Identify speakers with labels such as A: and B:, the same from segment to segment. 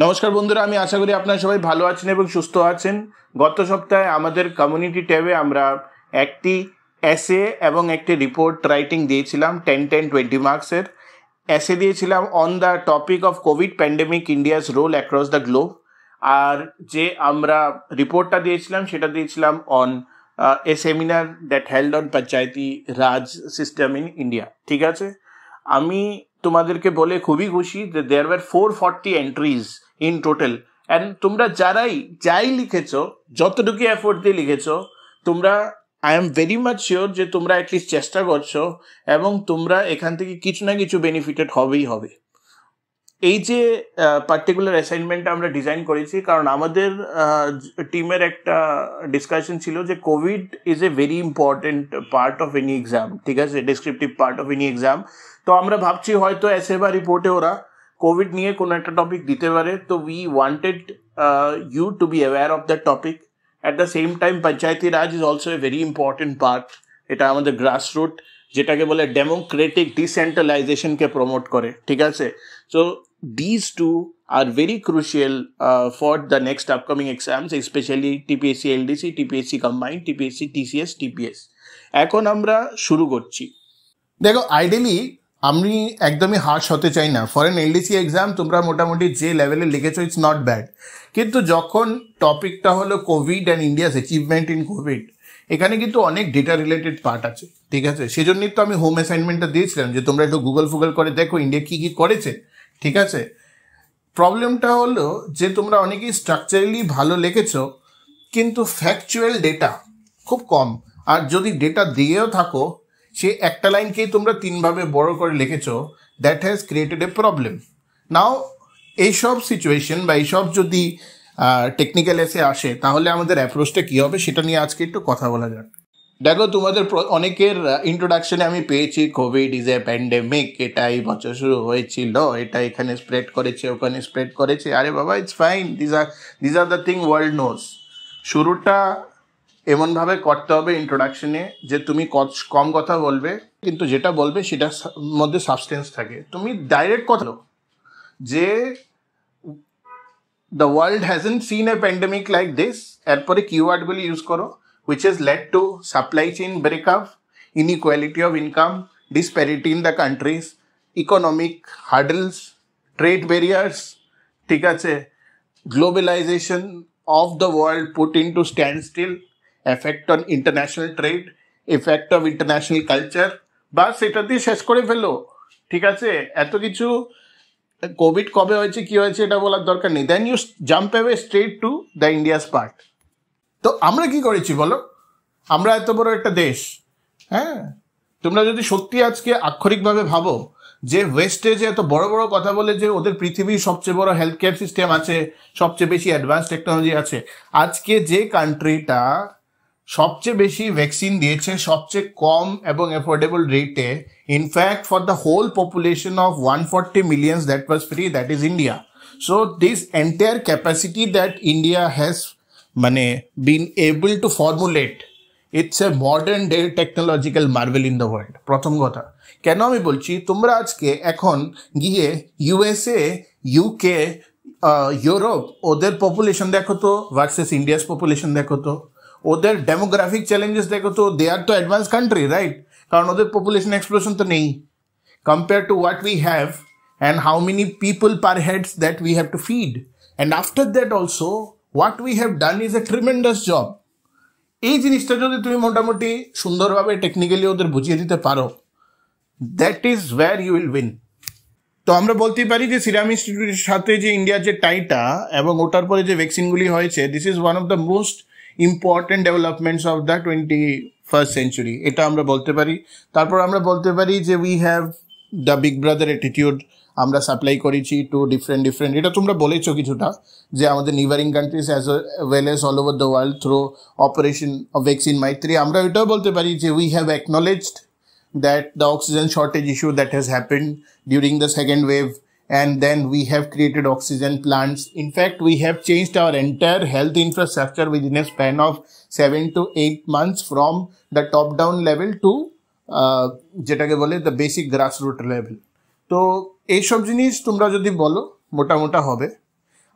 A: নমস্কার বন্ধুরা, আমি আশা করি আপনারা সবাই ভালো আছেন এবং সুস্থ আছেন। গত সপ্তাহে আমাদের কমিউনিটি ট্যাবে আমরা একটি এসে এবং একটি রিপোর্ট রাইটিং দিয়েছিলাম 10-20 মার্কসের। এসে দিয়েছিলাম on the topic of covid pandemic India's role across the globe, আর যে আমরা রিপোর্টটা দিয়েছিলাম সেটা দিয়েছিলাম on a seminar that held on panchayati raj system in India. ঠিক আছে, আমি তোমাদেরকে বলে খুবই খুশি যে there were 440 entries in total. And তোমরা যাই লিখেছো, যতটুকু এফোর্ট দিয়ে লিখেছো, তোমরা I am very much sure যে তোমরা অ্যাটলিস্ট চেষ্টা করছো এবং তোমরা এখান থেকে কিছু না কিছু বেনিফিটেড হবেই হবে। এই যে পার্টিকুলার অ্যাসাইনমেন্টটা আমরা ডিজাইন করেছি কারণ আমাদের টিমের একটা ডিসকাশন ছিল যে Covid is a very important part of any exam. ঠিক আছে, descriptive part of any exam. তো আমরা ভাবছি হয়তো এসে বা রিপোর্টে ওরা কোভিড নিয়ে কোনো একটা টপিক দিতে পারে। তো we wanted you to be aware of that topic. At the same time panchayati raj is also a very important part. এটা আমাদের গ্রাসরুট, যেটাকে বলে ডেমোক্রেটিক ডিসেন্ট্রালাইজেশনকে প্রমোট করে। ঠিক আছে, so these two are very crucial for the next upcoming exams, especially TPSC LDC, TPSC combined, TPSC TCS, TPS. এখন আমরা শুরু করছি। দেখো, আইডিয়ালি আমি একদমই হার্শ হতে চাই না। ফর এন এলডিসি এক্সাম তোমরা মোটামুটি যে লেভেলে লিখেছো ইটস নট ব্যাড, কিন্তু যখন টপিকটা হলো Covid and India's achievement in Covid, এখানে কিন্তু অনেক ডেটা রিলেটেড পার্ট আছে। ঠিক আছে, সেজন্যই তো আমি হোম অ্যাসাইনমেন্টটা দিয়েছিলাম যে তোমরা একটু গুগল করে দেখো ইন্ডিয়া কী কী করেছে। ঠিক আছে, প্রবলেমটা হলো যে তোমরা অনেকেই স্ট্রাকচারালি ভালো লিখেছো কিন্তু ফ্যাকচুয়াল ডেটা খুব কম, আর যদি ডেটা দিয়েও থাকো সে একটা লাইনকেই তোমরা তিনভাবে বড় করে লিখেছো, that has created a problem. Now এইসব সিচুয়েশন বা এইসব যদি টেকনিক্যাল এসে আসে তাহলে আমাদের অ্যাপ্রোচটা কী হবে সেটা নিয়ে আজকে একটু কথা বলা যাক। দেখো, তোমাদের অনেকের ইন্ট্রোডাকশনে আমি পেয়েছি কোভিড ইজ এ প্যান্ডেমিক, এটা এই বছর শুরু হয়েছিল, এটা এখানে স্প্রেড করেছে, ওখানে স্প্রেড করেছে। আরে বাবা, it's fine, these are the thing world knows. শুরুটা এমনভাবে করতে হবে ইন্ট্রোডাকশনে যে তুমি কম কথা বলবে কিন্তু যেটা বলবে সেটার মধ্যে সাবস্টেন্স থাকে। তুমি ডাইরেক্ট কথা যে the world hasn't seen a pandemic like this, এরপরে কিওয়ার্ডগুলি ইউজ করো, which has led to supply chain breakup, inequality of income, disparity in the countries, economic hurdles, trade barriers, ঠিক আছে, globalization of the world put into standstill, effect on international trade, effect of international culture, বাস এটা দিয়ে শেষ করে ফেলো। ঠিক আছে, এত কিছু কোভিড কবে হয়েছে কী হয়েছে এটা বলার দরকার নেই। Then you jump away straight to the India's part. তো আমরা কি করেছি বলো? আমরা এত বড় একটা দেশ, হ্যাঁ, তোমরা যদি সত্যি আজকে আক্ষরিকভাবে ভাবো যে ওয়েস্টেজে এত বড় বড় কথা বলে যে ওদের পৃথিবীর সবচেয়ে বড় হেলথ কেয়ার সিস্টেম আছে, সবচেয়ে বেশি অ্যাডভান্স টেকনোলজি আছে, আজকে যে কান্ট্রিটা সবচেয়ে বেশি ভ্যাকসিন দিয়েছে সবচেয়ে কম এবং অ্যাফোর্ডেবল রেটে, in fact for the whole population of 140 million that was free, that is India. So this entire capacity that India has been able to formulate, it's a modern day technological marvel in the world. প্রথম কথা, কেন আমি বলছি, তোমরা আজকে এখন গিয়ে USA, UK, Europe, ওদের পপুলেশন দেখো তো ভার্সেস ইন্ডিয়াস পপুলেশন দেখো তো, ওদের ডেমোগ্রাফিক চ্যালেঞ্জেস দেখো তো, দে আর তো অ্যাডভান্স কান্ট্রি, রাইট? কারণ ওদের পপুলেশন এক্সপ্লোশন তো নেই compare to what we have and how many people per heads that we have to feed, and after that also what we have done is a tremendous job. এই জিনিসটা যদি তুমি মোটামুটি সুন্দরভাবে টেকনিক্যালি ওদের বুঝিয়ে দিতে পারো, that is where you will win. তো আমরা বলতেই পারি যে সিরাম ইনস্টিটিউটের সাথে যে ইন্ডিয়ার যে টাইটা এবং ওটার পরে যে ভ্যাকসিনগুলি হয়েছে, this is one of the most important developments of the 21st century, এটা আমরা বলতে পারি। তারপর আমরা বলতে পারি যে we have the big brother attitude, আমরা সাপ্লাই করেছি টু ডিফারেন্ট, এটা তোমরা বলেছো কিছুটা, যে আমাদের neighbouring countries as well as all over the world through operation of vaccine Maitri. আমরা এটাও বলতে পারি যে we have acknowledged that the oxygen shortage issue that has happened during the second wave, and then we have created oxygen plants. In fact, we have changed our entire health infrastructure within a span of 7 to 8 months from the top-down level to যেটাকে বলে the basic grassroot level. তো এইসব জিনিস তোমরা যদি বলো মোটামোটা হবে।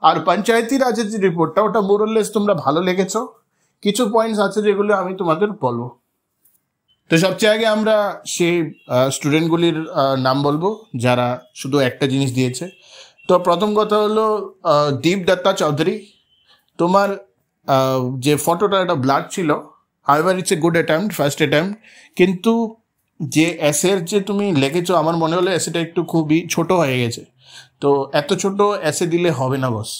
A: আর পঞ্চায়েতি রাজের যে রিপোর্টটা ওটা মোরলেস তোমরা ভালো লেগেছো, কিছু পয়েন্টস আছে যেগুলো আমি তোমাদের বলবো। তো সবচেয়ে আগে আমরা সেই স্টুডেন্টগুলির নাম বলবো যারা শুধু একটা জিনিস দিয়েছে। তো প্রথম কথা হলো দীপ দত্তা চৌধুরী, তোমার যে ফটোটা একটা ব্লাড ছিল, however it's a good attempt, first attempt, কিন্তু যে এসের যে তুমি লিখেছো আমার মনে হলো এসেটা একটু খুবই ছোট হয়ে গেছে। তো এত ছোট এসে দিলে হবে না বস।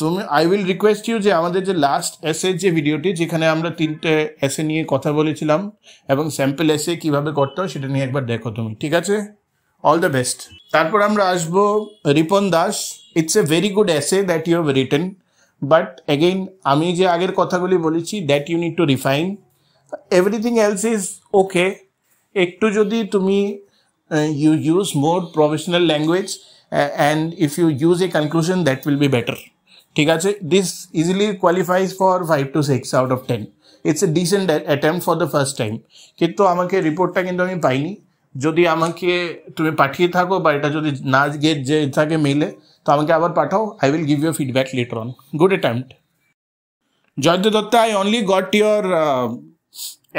A: তুমি আই উইল রিকোয়েস্ট ইউ যে আমাদের যে লাস্ট এসের যে ভিডিওটি যেখানে আমরা 3টে এসে নিয়ে কথা বলেছিলাম এবং স্যাম্পল এসে কীভাবে করতে হয় সেটা নিয়ে একবার দেখো তুমি, ঠিক আছে? All the best. তারপর আমরা আসবো Ripan Das. It's a very good essay that you have written, but again আমি যে আগের কথাগুলি বলেছি that you need to refine, everything else is okay. একটু যদি তুমি you use more professional language and if you use a conclusion that will be better, ঠিক আছে? This easily qualifies for 5 to 6 out of 10. It's a decent attempt for the first time. কিন্তু আমাকে রিপোর্টটা কিন্তু আমি পাইনি, যদি আমাকে তুমি পাঠিয়ে থাকো বা এটা যদি না গেট যে থাকে মেইলে তো আমাকে আবার পাঠাও, I will give you feedback later on. Good attempt. Jayant Datta, I only got your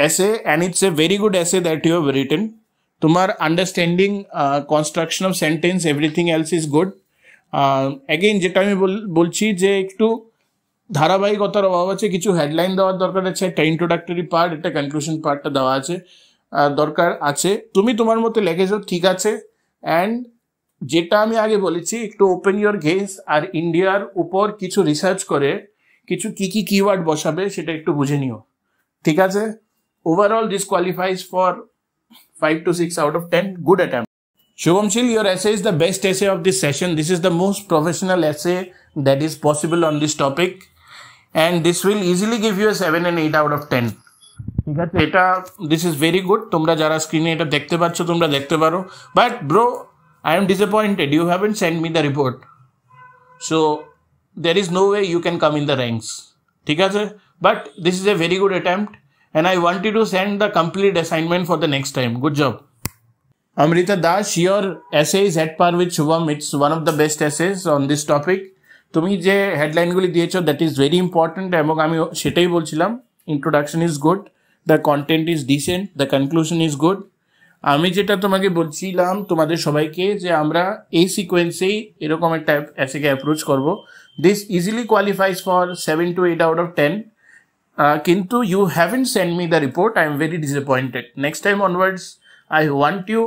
A: essay and it's a very good essay that you have written. তোমার understanding, construction of sentence, everything else is good. Again যেটা আমি বলছি যে একটু ধারাবাহিকতার অভাব আছে, কিছু হেডলাইন দেওয়ার দরকার আছে, একটা ইন্ট্রোডাক্টরি পার্ট, একটা কনক্লুশন পার্টটা দেওয়া আছে, দরকার আছে। তুমি তোমার মতো লিখেছো, ঠিক আছে। অ্যান্ড যেটা আমি আগে বলেছি, একটু ওপেন ইউর গেজ আর ইন্ডিয়ার উপর কিছু রিসার্চ করে কিছু কী কী কিওয়ার্ড বসাবে সেটা একটু বুঝে নিও, ঠিক আছে? Overall this qualifies for 5 to 6 out of 10. Good attempt. Shubhamshil, your essay is the best essay of this session. This is the most professional essay that is possible on this topic. And this will easily give you a 7 and 8 out of 10. ঠিক আছে, এটা this is very good. তোমরা যারা স্ক্রিনে এটা দেখতে পাচ্ছ তোমরা দেখতে পারো। But bro, I am disappointed. You haven't sent me the report. So there is no way you can come in the ranks. ঠিক আছে? But this is a very good attempt. And I want you to send the complete assignment for the next time. Good job. Amrita Das, your essay is at par with Shubham. It's one of the best essays on this topic. তুমি যে হেডলাইনগুলি দিয়েছো that is very important এবং আমি সেটাই বলছিলাম। Introduction is good, the content is dissent, the conclusion is good. আমি যেটা তোমাকে বলছিলাম তোমাদের সবাইকে যে আমরা এই সিকোয়েন্সেই এরকম একটা এসেকে অ্যাপ্রোচ করবো। This easily qualifies for 7 to 8 out of 10. কিন্তু you haven't sent me the report. I am very disappointed. Next time onwards, I want you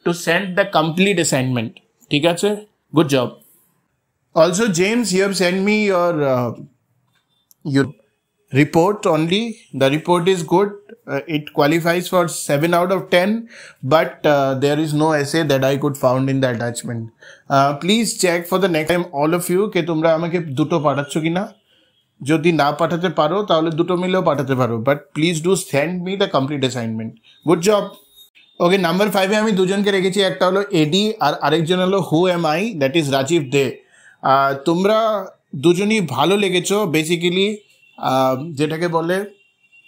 A: to send the complete assignment. ঠিক আছে? Good job. Also, James, you have sent me your report only. The report is good. It qualifies for 7 out of 10, but there is no essay that I could found in the attachment. Please check for the next time, all of you, কে তোমরা আমাকে দুটো পাঠাচ্ছ কিনা। যদি না পাঠাতে পারো তাহলে দুটো মিলেও পাঠাতে পারো, but please do send me the complete assignment. Good job. Okay, number 5-এ আমি দুজনকে রেখেছি, একটা হলো এডি আর আরেকজন হলো who am I, that is Rajib De. তোমরা দুজনই ভালো লেগেছো বেসিক্যালি যেটাকে বলে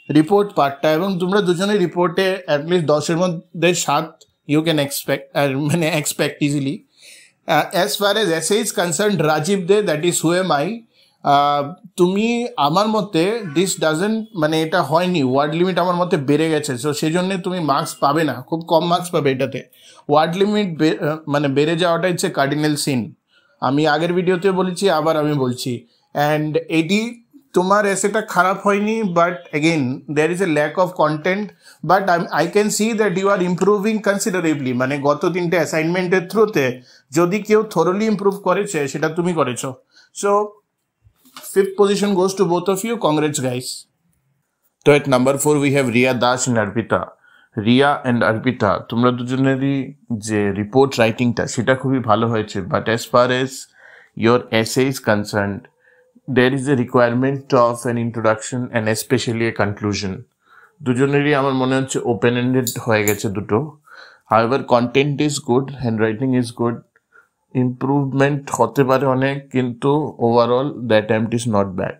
A: রিপোর্ট পার্টটা, এবং তোমরা দুজনের রিপোর্টে অ্যাটলিস্ট 10-এর মধ্যে 7 you can expect easily. As far as essay is concern Rajib De, that is who am I. তুমি আমার মতে দিস ডাজেন্ট মানে এটা হয়নি, ওয়ার্ড লিমিট আমার মতে বেড়ে গেছে, সো সেই জন্যে তুমি মার্কস পাবে না, খুব কম মার্কস পাবে এটাতে। ওয়ার্ড লিমিট মানে বেড়ে যাওয়াটা হচ্ছে কার্ডিনাল সিন। আমি আগের ভিডিওতে বলেছি, আবার আমি বলছি। অ্যান্ড এটি তোমার এসেটা খারাপ হয়নি, but again there is a lack of content, but I can see that you are improving considerably. মানে গত 3টে অ্যাসাইনমেন্টের থ্রুতে যদি কেউ থরলি ইম্প্রুভ করেছে সেটা তুমি করেছো। So 5th position goes to both of you. Congrats, guys. So at number 4 we have Riya Das and Arpita. Riya and Arpita, তোমরা দুজনেরই যে রিপোর্ট রাইটিংটা সেটা খুবই ভালো হয়েছে, but as far as your essay is concerned, there is a requirement of an introduction and especially a conclusion. দুজনেরই আমার মনে হচ্ছে ওপেন এন্ডেড হয়ে গেছে দুটো। However, content is good, handwriting is good. Improvement হতে পারে অনেক, কিন্তু overall the attempt is not bad,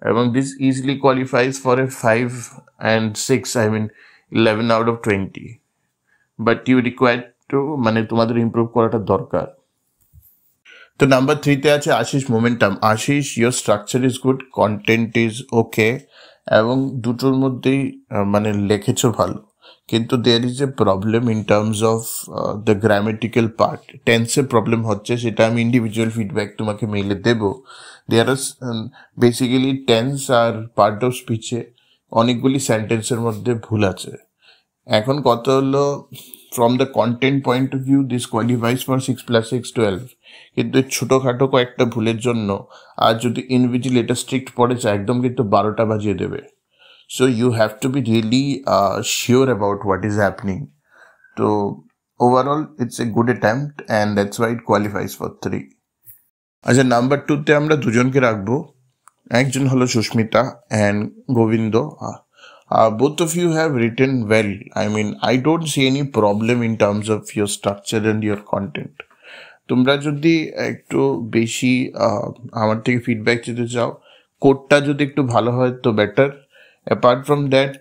A: এবং this easily qualifies for a 5 and 6, I mean 11 out of 20, but you required to মানে তোমাদের ইম্প্রুভ করাটা দরকার। তো নাম্বার 3 তে আছে Ashis momentum. Ashis, your structure is good, content is okay, এবং দুটোর মধ্যেই মানে লিখেছো ভালো, কিন্তু there is a problem in terms of the grammatical part. টেন্সের প্রবলেম হচ্ছে, সেটা আমি ইন্ডিভিজুয়াল ফিডব্যাক তোমাকে মেইলে দেবো। দেয়ার আর বেসিক্যালি টেন্স আর পার্ট অফ স্পিচে অনেকগুলি সেন্টেন্সের মধ্যে ভুল আছে। এখন কত হলো, from the content point of view this qualifies for 6+6 12, কিন্তু ছোটোখাটো কয়েকটা ভুলের জন্য আর যদি ইনভিজিলেটার স্ট্রিক্ট পড়ে যায় একদম কিন্তু 12টা বাজিয়ে দেবে। So you have to be really sure about what is happening. So overall, it's a good attempt, and that's why it qualifies for 3. আচ্ছা, নাম্বার 2 তে আমরা দুজনকে রাখবো। একজন হলো Susmita and Govindo. Both of you have written well. I mean, I don't see any problem in terms of your structure and your content. তোমরা যদি একটু বেশি আমার থেকে ফিডব্যাক দিতে চাও, কোডটা যদি একটু ভালো হয় তো বেটার। অ্যাপার্ট ফ্রম দ্যাট,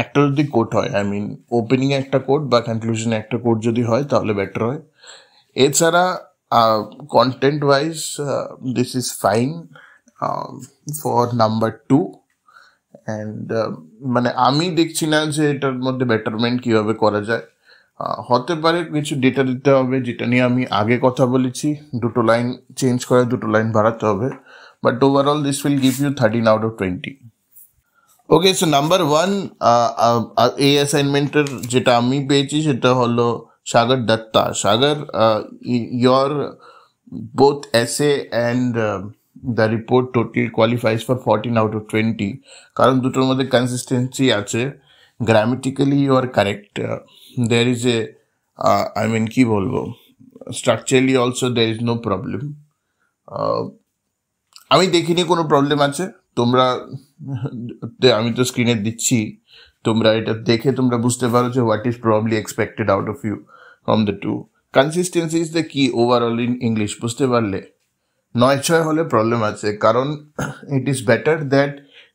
A: একটা যদি কোড হয়, আই মিন ওপেনিং একটা কোড বা কনক্লুশনে একটা কোড যদি হয় তাহলে বেটার হয়। এছাড়া content wise this is fine for number 2, and মানে আমি দেখছি না যে এটার মধ্যে বেটারমেন্ট কীভাবে করা যায়। হতে পারে কিছু ডেটা দিতে হবে, যেটা নিয়ে আমি আগে কথা বলেছি, 2টো লাইন চেঞ্জ করে 2টো লাইন বাড়াতে হবে, but overall this will give you 13 out of 20. Okay, so number 1 এই অ্যাসাইনমেন্টের যেটা আমি পেয়েছি সেটা হলো সাগর দত্তা। সাগর, your both essay and the report total qualifies for 14 out of 20, কারণ দুটোর মধ্যে কনসিস্টেন্সি আছে। Grammatically you are correct, there is a I mean কি বলবো, structurally also there is no problem. আমি দেখিনি কোনো প্রবলেম আছে। তোমরা, আমি তো স্ক্রিনে দিচ্ছি, তোমরা এটা দেখে তোমরা বুঝতে পারো যে what is probably expected out of you from the 2. Consistency is the key overall in English, বুঝতে পারলে? 9-6 হলে প্রবলেম আছে, কারণ ইট ইজ বেটার দ্যাট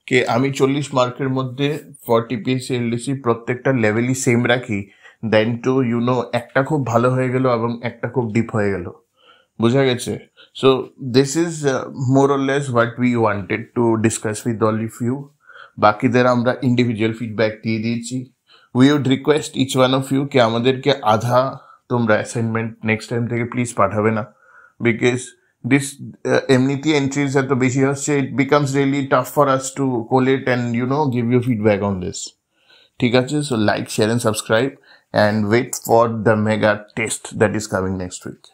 A: কে আমি 40 মার্কের মধ্যে ফর TPSC LDC প্রত্যেকটা লেভেলই সেম রাখি, দেন টু একটা খুব ভালো হয়ে গেল এবং একটা খুব ডিপ হয়ে গেল। বোঝা গেছে? So this is more or less what we wanted to discuss with all of you. বাকিদের আমরা ইন্ডিভিজুয়াল ফিডব্যাক দিয়ে দিয়েছি। We would request each one of you কে আমাদেরকে আধা তোমরা অ্যাসাইনমেন্ট নেক্সট টাইম থেকে প্লিজ পাঠাবে না, বিকজ দিস এমনিতে এন্ট্রিজ এত বেশি হচ্ছে, it becomes really tough for us to collate and give you feedback on this. ঠিক আছে? So like, share and subscribe and wait for the mega test that is coming next week.